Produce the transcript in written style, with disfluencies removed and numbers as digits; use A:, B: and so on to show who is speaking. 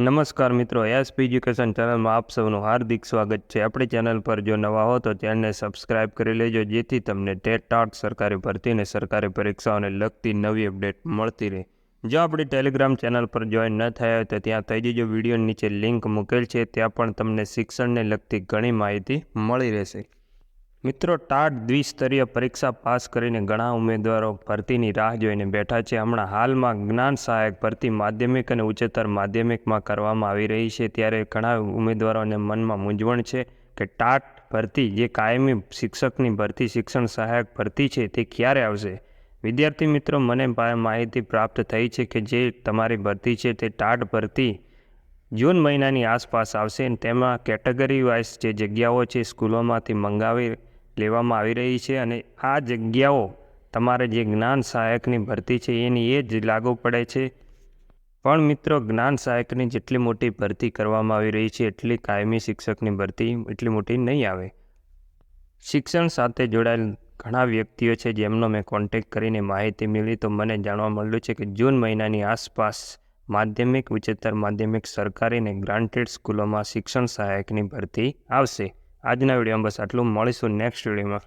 A: નમસ્કાર મિત્રો, SP education ચેનલમાં આપ સૌનું હાર્દિક સ્વાગત છે। આપણી ચેનલ પર જો નવા હો તો ચેનલને સબસ્ક્રાઇબ કરી લેજો, જેથી તમને ટેટ સરકારી ભરતી અને સરકારી પરીક્ષાઓને લગતી નવી અપડેટ મળતી રહે। જો આપણી ટેલિગ્રામ ચેનલ પર જોઈન ન થયા હોય તો ત્યાં થઈ જજો, વિડીયો નીચે લિંક મૂકેલ છે, ત્યાં પણ તમને શિક્ષણને લગતી ઘણી માહિતી મળી રહેશે। મિત્રો, ટાટ દ્વિસ્તરીય પરીક્ષા પાસ કરીને ઘણા ઉમેદવારો ભરતીની રાહ જોઈને બેઠા છે। હમણાં હાલમાં જ્ઞાન સહાયક ભરતી માધ્યમિક અને ઉચ્ચતર માધ્યમિકમાં કરવામાં આવી રહી છે, ત્યારે ઘણા ઉમેદવારોને મનમાં મૂંઝવણ છે કે ટાટ ભરતી, જે કાયમી શિક્ષકની ભરતી, શિક્ષણ સહાયક ભરતી છે, તે ક્યારે આવશે। વિદ્યાર્થી મિત્રો, મને માહિતી પ્રાપ્ત થઈ છે કે જે તમારી ભરતી છે તે ટાટ ભરતી જૂન મહિનાની આસપાસ આવશે। તેમાં કેટેગરી વાઇઝ જે જગ્યાઓ છે સ્કૂલોમાંથી મંગાવી લેવામાં આવી રહી છે, અને આ જગ્યાઓ તમારે જે જ્ઞાન સહાયકની ભરતી છે એની એ જ લાગુ પડે છે। પણ મિત્રો, જ્ઞાન સહાયકની જેટલી મોટી ભરતી કરવામાં આવી રહી છે એટલી કાયમી શિક્ષકની ભરતી એટલી મોટી નહીં આવે। શિક્ષણ સાથે જોડાયેલ ઘણા વ્યક્તિઓ છે જેમનો મેં કોન્ટેક્ટ કરીને માહિતી મેળવી, તો મને જાણવા મળ્યું છે કે જૂન મહિનાની આસપાસ માધ્યમિક, ઉચ્ચતર માધ્યમિક, સરકારી અને ગ્રાન્ટેડ સ્કૂલોમાં શિક્ષણ સહાયકની ભરતી આવશે। આજના વિડીયોમાં બસ આટલું, મળીશું નેક્સ્ટ વિડીયોમાં।